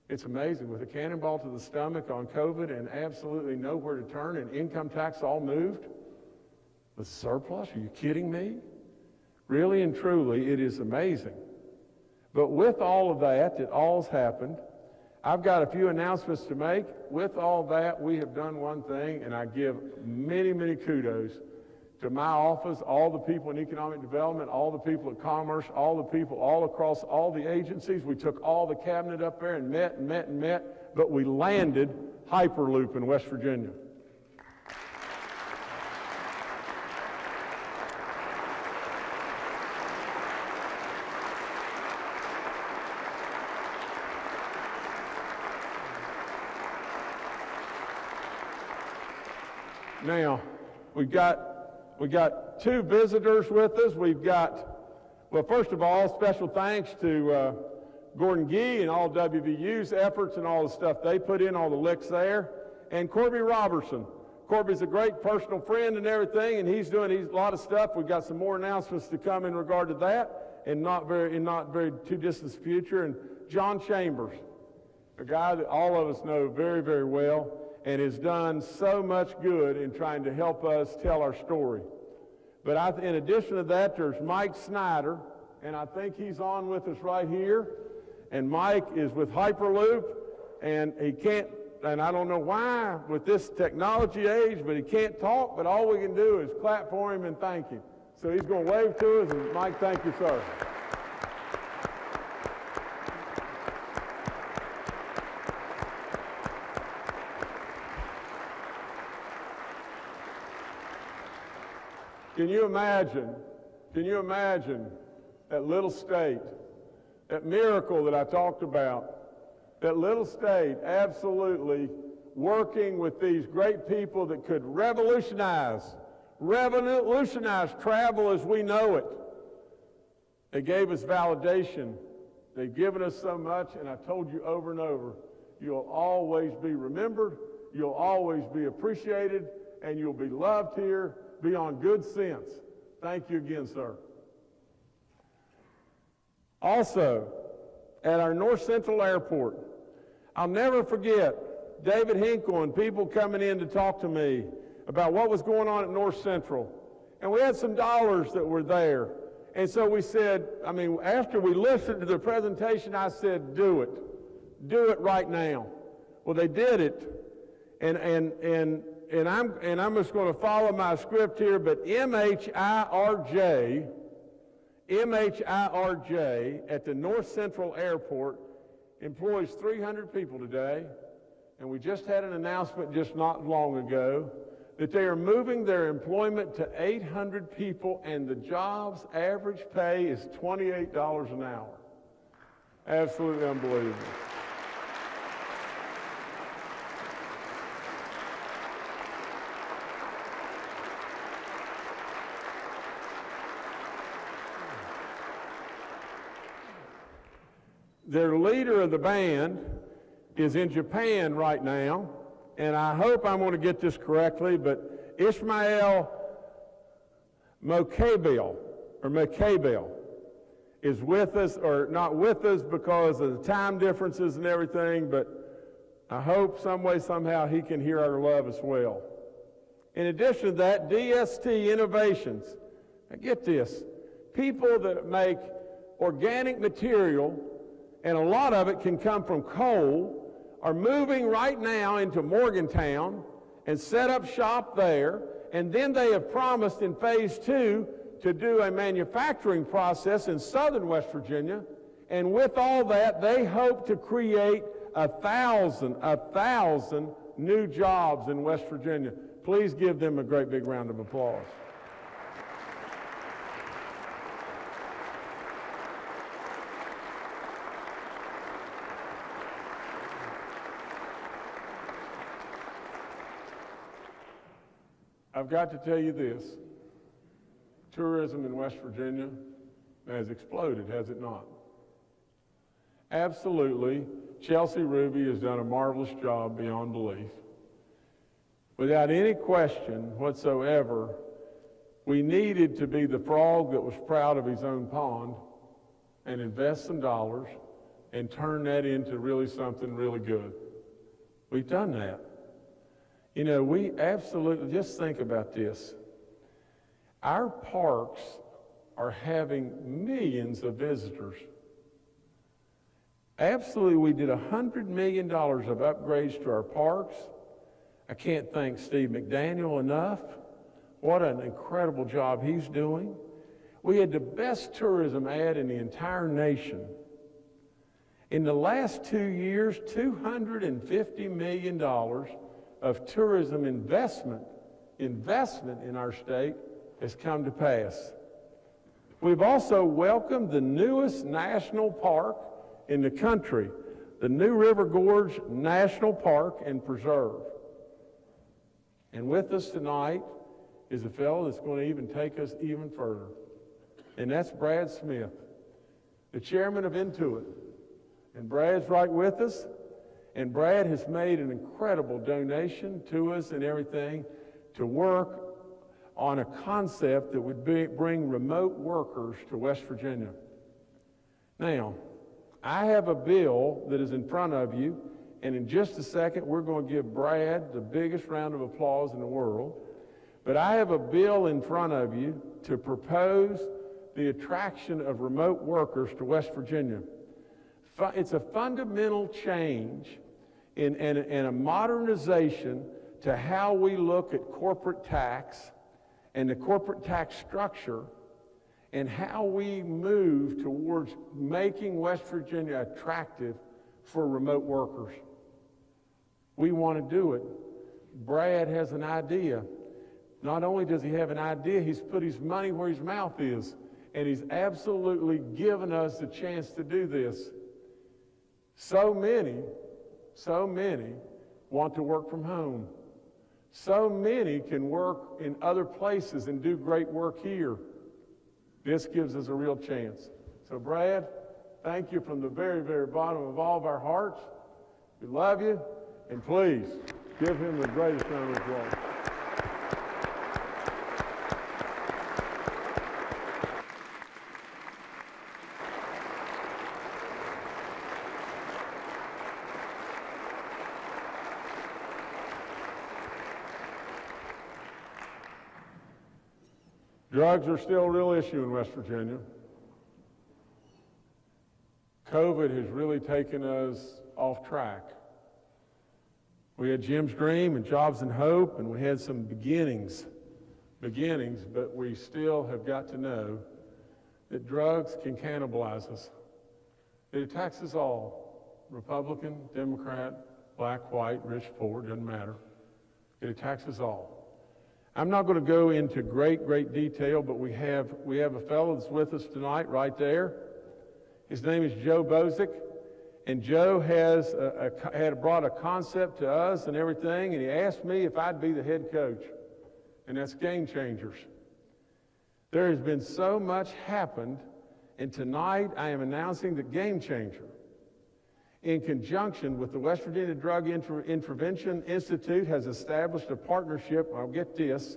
It's amazing. With a cannonball to the stomach on COVID and absolutely nowhere to turn, and income tax all moved. With surplus? Are you kidding me? Really and truly, it is amazing. But with all of that all's happened, I've got a few announcements to make. With all that, we have done one thing, and I give many, many kudos to my office, all the people in economic development, all the people at commerce, all the people all across all the agencies. We took all the cabinet up there and met, but we landed Hyperloop in West Virginia. Now, we got 2 visitors with us. Well, first of all, special thanks to Gordon Gee and all WVU's efforts and all the stuff they put in, all the licks there, and Corby Robertson. Corby's a great personal friend and everything, and he's doing a lot of stuff. We've got some more announcements to come in regard to that, and not very too distant future. And John Chambers, a guy that all of us know very, very well, and has done so much good in trying to help us tell our story. But in addition to that, there's Mike Snyder, and I think he's on with us right here. And Mike is with Hyperloop, and he can't, and I don't know why with this technology age, but he can't talk, but all we can do is clap for him and thank him. So he's going to wave to us, and Mike, thank you, sir. Can you imagine that little state that miracle that I talked about, that little state absolutely working with these great people that could revolutionize travel as we know it. They gave us validation. They've given us so much, and I told you over and over, you'll always be remembered, you'll always be appreciated, and you'll be loved here. Be on good sense. Thank you again, sir. Also, at our North Central Airport, I'll never forget David Hinkle and people coming in to talk to me about what was going on at North Central. And we had some dollars that were there. And so we said, after we listened to the presentation, I said, do it. Do it right now. Well, they did it. And I'm just going to follow my script here, but MHIRJ at the North Central Airport employs 300 people today, and we just had an announcement just not long ago that they are moving their employment to 800 people, and the job's average pay is $28 an hour. Absolutely unbelievable. Their leader of the band is in Japan right now, and I hope I'm going to get this correctly, but Ishmael Mokabel is with us, or not with us because of the time differences and everything, but I hope some way, somehow he can hear our love as well. In addition to that, DST Innovations, now get this, people that make organic material, and a lot of it can come from coal, are moving right now into Morgantown and set up shop there, and then they have promised in phase 2 to do a manufacturing process in southern West Virginia, and with all that, they hope to create 1,000 new jobs in West Virginia. Please give them a great big round of applause. I've got to tell you this, tourism in West Virginia has exploded, has it not? Absolutely. Chelsea Ruby has done a marvelous job beyond belief. Without any question whatsoever, we needed to be the frog that was proud of his own pond and invest some dollars and turn that into really something really good. We've done that. You know, we absolutely, just think about this. Our parks are having millions of visitors. Absolutely, we did $100 million of upgrades to our parks. I can't thank Steve McDaniel enough. What an incredible job he's doing. We had the best tourism ad in the entire nation. In the last 2 years, $250 million of tourism investment in our state has come to pass. We've also welcomed the newest national park in the country, the New River Gorge National Park and Preserve. And with us tonight is a fellow that's going to even take us even further. And that's Brad Smith, the chairman of Intuit. And Brad's right with us. And Brad has made an incredible donation to us and everything to work on a concept that would bring remote workers to West Virginia. Now, I have a bill that is in front of you, and in just a second, we're going to give Brad the biggest round of applause in the world. But I have a bill in front of you to propose the attraction of remote workers to West Virginia. It's a fundamental change and a modernization to how we look at corporate tax and the corporate tax structure and how we move towards making West Virginia attractive for remote workers. We want to do it. Brad has an idea. Not only does he have an idea, he's put his money where his mouth is. and he's absolutely given us the chance to do this. So many want to work from home. So many can work in other places and do great work here. This gives us a real chance. So Brad, thank you from the very, very bottom of all of our hearts. We love you, and please give him the greatest round of applause. Drugs are still a real issue in West Virginia. COVID has really taken us off track. We had Jim's Dream and Jobs and Hope, and we had some beginnings, but we still have got to know that drugs can cannibalize us. It attacks us all, Republican, Democrat, black, white, rich, poor, doesn't matter. It attacks us all. I'm not going to go into great detail, but we have a fellow that's with us tonight right there. His name is Joe Bozick, and Joe had brought a concept to us and everything, and he asked me if I'd be the head coach, and that's Game Changers. There has been so much happened, and tonight I am announcing that Game Changer, in conjunction with the West Virginia Drug Intervention Institute, has established a partnership, I'll get this,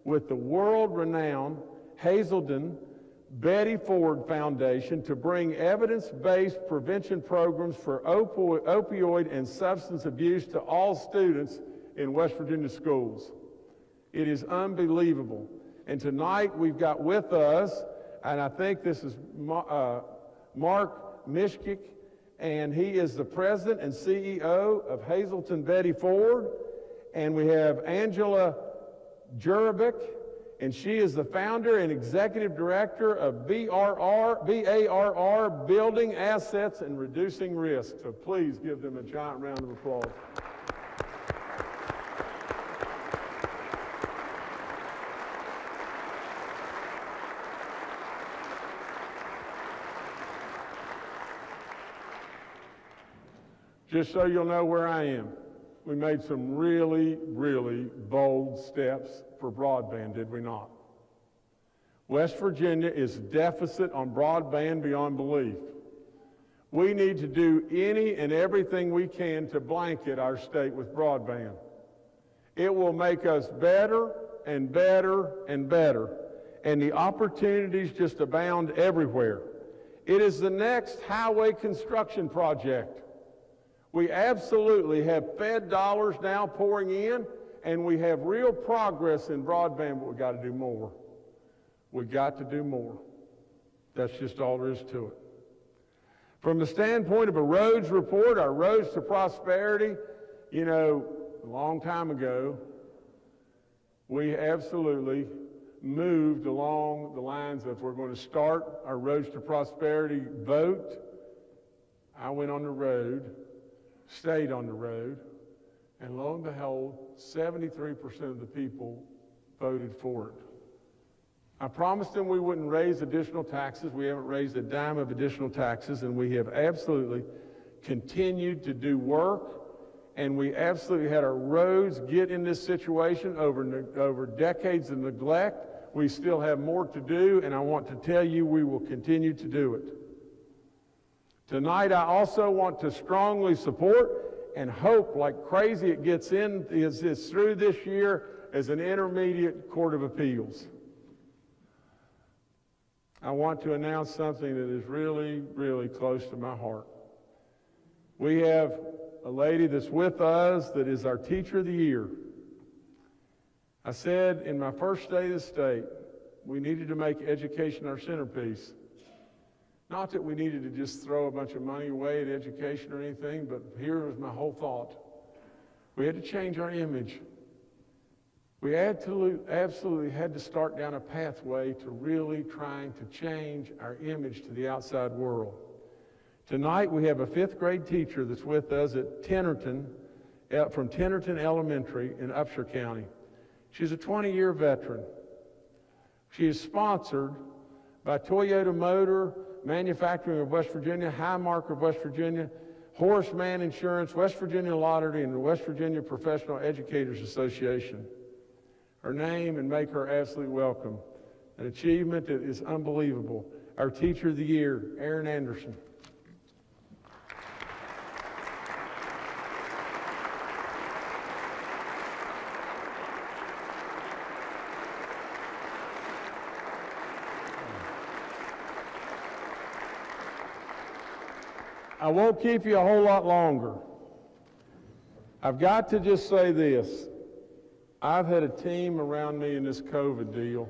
with the world-renowned Hazelden Betty Ford Foundation to bring evidence-based prevention programs for opioid and substance abuse to all students in West Virginia schools. It is unbelievable. And tonight we've got with us, and I think this is Mark Mishkik, and he is the president and CEO of Hazelden Betty Ford. And we have Angela Jurabik, and she is the founder and executive director of BARR, Building Assets and Reducing Risk. So please give them a giant round of applause. Just so you'll know where I am, we made some really bold steps for broadband, did we not? West Virginia is deficit on broadband beyond belief. We need to do any and everything we can to blanket our state with broadband. It will make us better and better and better, and the opportunities just abound everywhere. It is the next highway construction project. We absolutely have Fed dollars now pouring in, and we have real progress in broadband, but we've got to do more. We've got to do more. That's just all there is to it. From the standpoint of a roads report, our roads to prosperity, you know, a long time ago, we absolutely moved along the lines of we're going to start our roads to prosperity vote. I went on the road, stayed on the road, and lo and behold, 73% of the people voted for it. I promised them we wouldn't raise additional taxes. We haven't raised a dime of additional taxes, and we have absolutely continued to do work, and we absolutely had our roads get in this situation over decades of neglect. We still have more to do, and I want to tell you we will continue to do it. Tonight, I also want to strongly support and hope like crazy it gets in is through this year as an intermediate court of appeals. I want to announce something that is really close to my heart. We have a lady that's with us that is our Teacher of the Year. I said in my first day of the state, we needed to make education our centerpiece. Not that we needed to just throw a bunch of money away at education or anything, but here was my whole thought. We had to change our image. We absolutely had to start down a pathway to really trying to change our image to the outside world. Tonight we have a 5th grade teacher that's with us at Tennerton, from Tennerton Elementary in Upshur County. She's a 20-year veteran. She is sponsored by Toyota Motor Manufacturing of West Virginia, Highmark of West Virginia, Horace Mann Insurance, West Virginia Lottery, and the West Virginia Professional Educators Association. Her name, and make her absolutely welcome. An achievement that is unbelievable. Our Teacher of the Year, Erin Anderson. I won't keep you a whole lot longer. I've got to just say this. I've had a team around me in this COVID deal.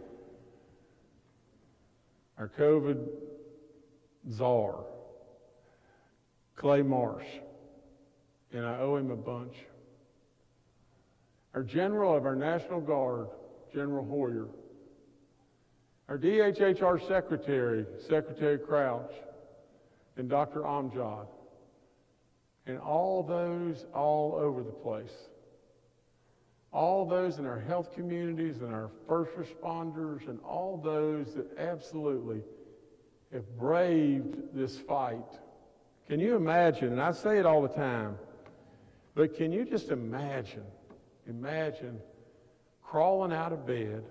Our COVID czar, Clay Marsh, and I owe him a bunch. Our general of our National Guard, General Hoyer. Our DHHR secretary, Secretary Crouch, and Dr. Amjad, and all those all over the place. All those in our health communities and our first responders and all those that absolutely have braved this fight. Can you imagine, and I say it all the time, but can you just imagine crawling out of bed,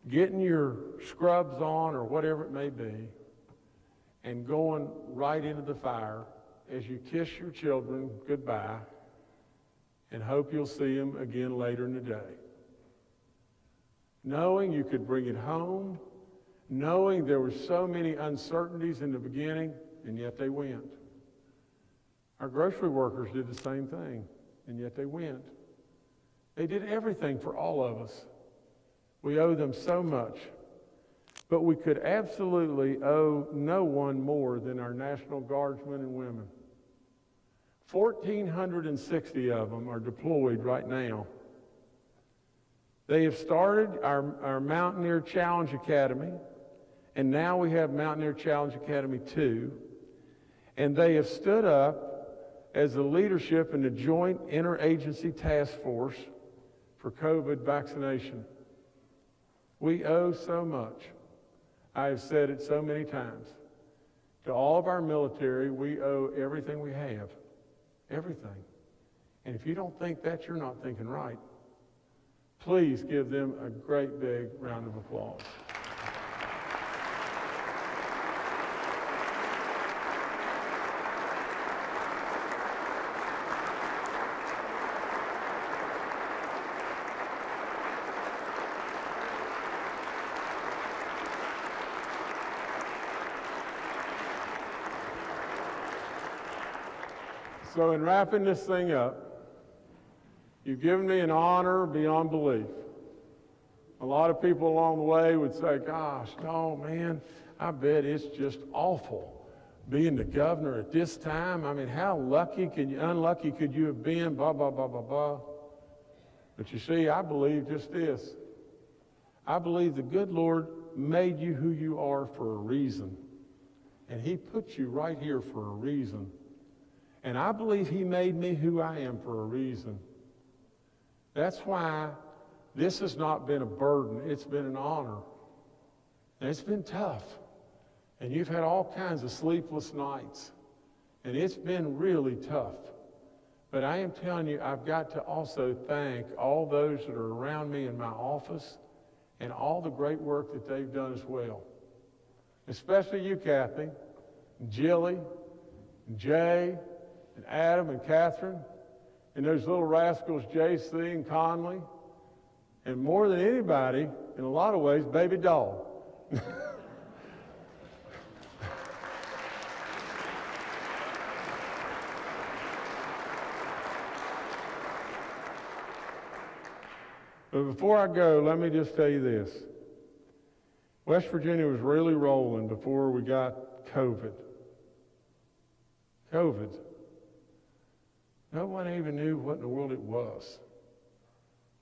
getting your scrubs on or whatever it may be, and going right into the fire as you kiss your children goodbye and hope you'll see them again later in the day. Knowing you could bring it home, knowing there were so many uncertainties in the beginning, and yet they went. Our grocery workers did the same thing, and yet they went. They did everything for all of us. We owe them so much. But we could absolutely owe no one more than our National Guardsmen and women. 1,460 of them are deployed right now. They have started our Mountaineer Challenge Academy, and now we have Mountaineer Challenge Academy 2, and they have stood up as the leadership in the Joint Interagency Task Force for COVID vaccination. We owe so much. I have said it so many times. To all of our military, we owe everything we have. Everything. And if you don't think that, you're not thinking right. Please give them a great big round of applause. So in wrapping this thing up, you've given me an honor beyond belief. A lot of people along the way would say, gosh, no, man, I bet it's just awful being the governor at this time. I mean, how unlucky could you have been, blah, blah, blah, blah, blah. But you see, I believe just this. I believe the good Lord made you who you are for a reason. And he put you right here for a reason. And I believe he made me who I am for a reason. That's why this has not been a burden. It's been an honor. And it's been tough. And you've had all kinds of sleepless nights. And it's been really tough. But I am telling you, I've got to also thank all those that are around me in my office and all the great work that they've done as well. Especially you, Kathy, and Jilly, and Jay, and Adam and Catherine, and those little rascals, JC and Conley, and more than anybody, in a lot of ways, Baby Doll. But before I go, let me just tell you this. West Virginia was really rolling before we got COVID. COVID. No one even knew what in the world it was.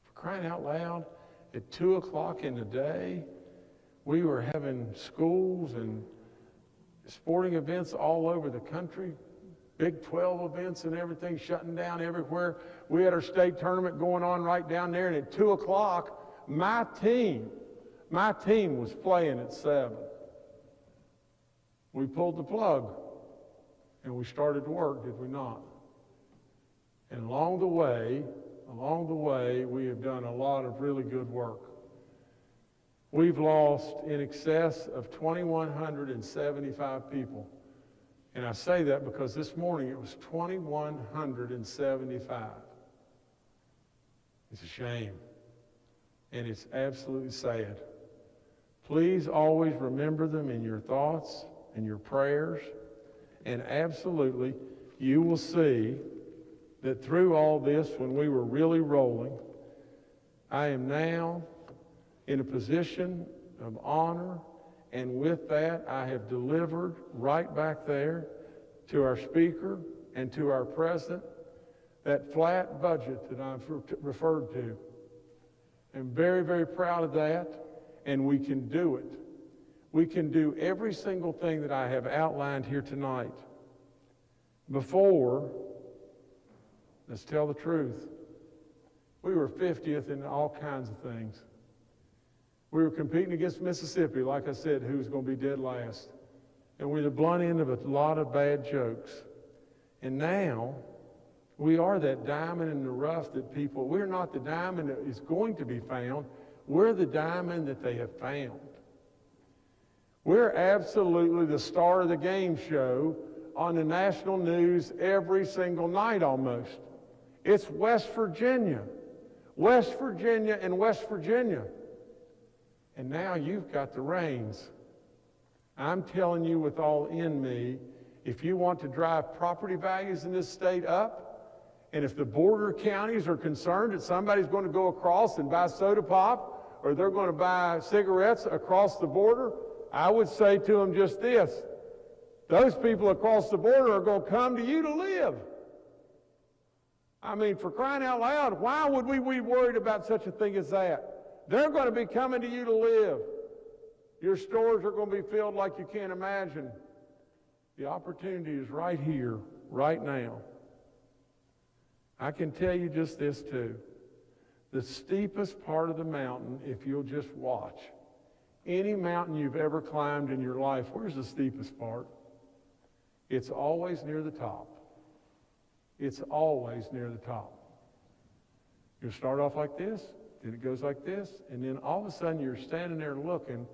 For crying out loud, at 2 o'clock in the day, we were having schools and sporting events all over the country, Big 12 events and everything shutting down everywhere. We had our state tournament going on right down there, and at 2 o'clock, my team was playing at 7. we pulled the plug and we started to work, did we not? And along the way, we have done a lot of really good work. We've lost in excess of 2,175 people. And I say that because this morning it was 2,175. It's a shame. And it's absolutely sad. Please always remember them in your thoughts and your prayers. And absolutely, you will see that through all this, when we were really rolling, I am now in a position of honor, and with that, I have delivered right back there to our speaker and to our president that flat budget that I've referred to. I'm very, very proud of that, and we can do it. We can do every single thing that I have outlined here tonight. Before, let's tell the truth, we were 50th in all kinds of things. We were competing against Mississippi, like I said, who's going to be dead last. And we're the blunt end of a lot of bad jokes. And now, we are that diamond in the rough that people, we're not the diamond that is going to be found. We're the diamond that they have found. We're absolutely the star of the game show on the national news every single night almost. It's West Virginia. West Virginia and West Virginia. And now you've got the reins. I'm telling you with all in me, if you want to drive property values in this state up, and if the border counties are concerned that somebody's going to go across and buy soda pop, or they're going to buy cigarettes across the border, I would say to them just this: those people across the border are going to come to you to live. I mean, for crying out loud, why would we be worried about such a thing as that? They're going to be coming to you to live. Your stores are going to be filled like you can't imagine. The opportunity is right here, right now. I can tell you just this too. The steepest part of the mountain, if you'll just watch, any mountain you've ever climbed in your life, where's the steepest part? It's always near the top. It's always near the top. You'll start off like this, then it goes like this, and then all of a sudden you're standing there looking,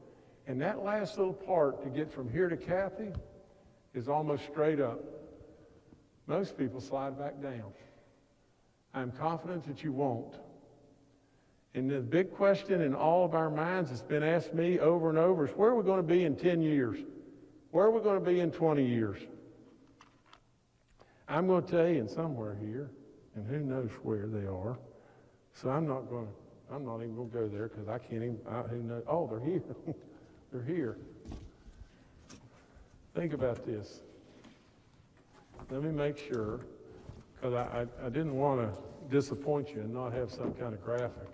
and that last little part to get from here to Kathy is almost straight up. Most people slide back down. I'm confident that you won't. And the big question in all of our minds that's been asked me over and over is, where are we going to be in 10 years? Where are we going to be in 20 years? I'm going to tell you, in somewhere here, and who knows where they are, so I'm not even going to go there because I can't even, who knows? Oh, they're here. They're here. Think about this. Let me make sure, because I didn't want to disappoint you and not have some kind of graphic.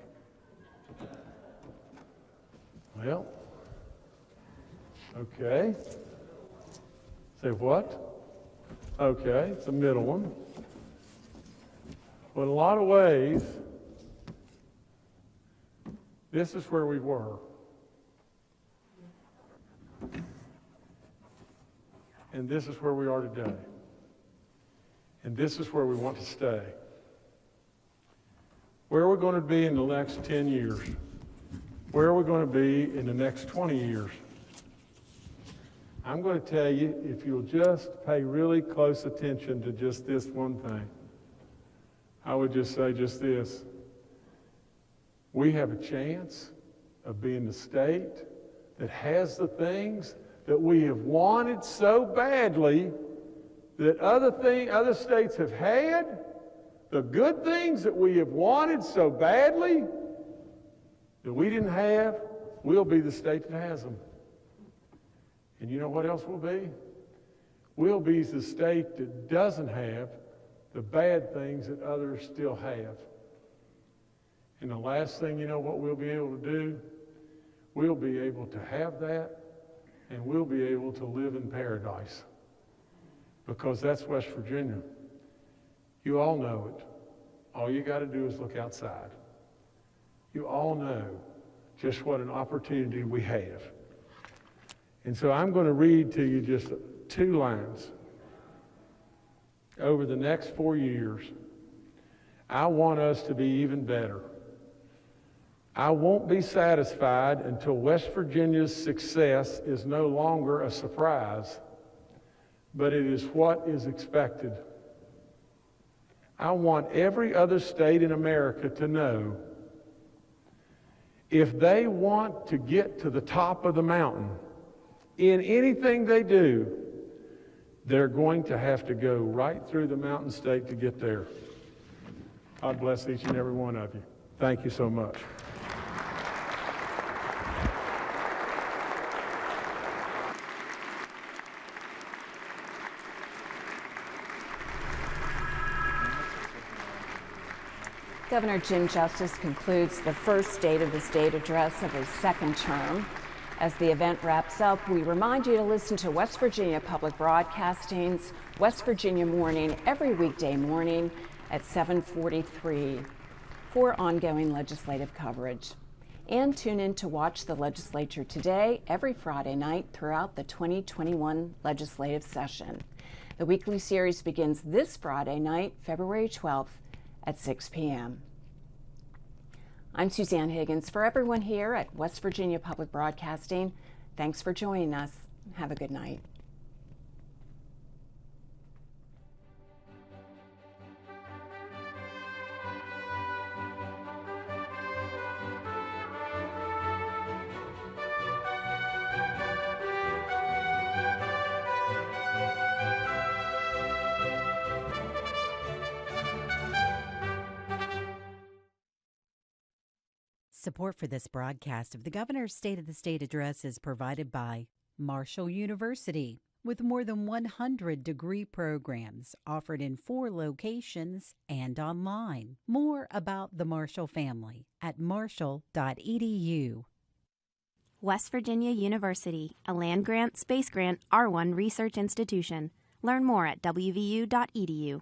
Well, okay. Say what? Okay, it's the middle one. Well, in a lot of ways, this is where we were. And this is where we are today. And this is where we want to stay. Where are we going to be in the next 10 years? Where are we going to be in the next 20 years? I'm going to tell you, if you'll just pay really close attention to just this one thing, I would just say just this. We have a chance of being the state that has the things that we have wanted so badly that other states have had. The good things that we have wanted so badly that we didn't have, we'll be the state that has them. And you know what else we'll be? We'll be the state that doesn't have the bad things that others still have. And the last thing you know what we'll be able to do? We'll be able to have that, and we'll be able to live in paradise. Because that's West Virginia. You all know it. All you got to do is look outside. You all know just what an opportunity we have. And so I'm going to read to you just 2 lines. Over the next 4 years, I want us to be even better. I won't be satisfied until West Virginia's success is no longer a surprise, but it is what is expected. I want every other state in America to know if they want to get to the top of the mountain in anything they do, they're going to have to go right through the mountain state to get there. God bless each and every one of you. Thank you so much. Governor Jim Justice concludes the first State of the State address of his second term. As the event wraps up, we remind you to listen to West Virginia Public Broadcasting's West Virginia Morning every weekday morning at 7:43 for ongoing legislative coverage. And tune in to watch the legislature today every Friday night throughout the 2021 legislative session. The weekly series begins this Friday night, February 12th at 6 p.m. I'm Suzanne Higgins. For everyone here at West Virginia Public Broadcasting, thanks for joining us. Have a good night. Support for this broadcast of the Governor's State of the State address is provided by Marshall University, with more than 100 degree programs offered in 4 locations and online. More about the Marshall family at marshall.edu. West Virginia University, a land-grant, space-grant, R1 research institution. Learn more at WVU.edu.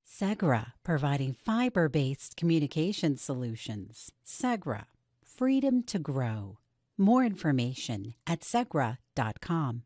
Segra, providing fiber-based communication solutions. Segra, freedom to grow. More information at segra.com.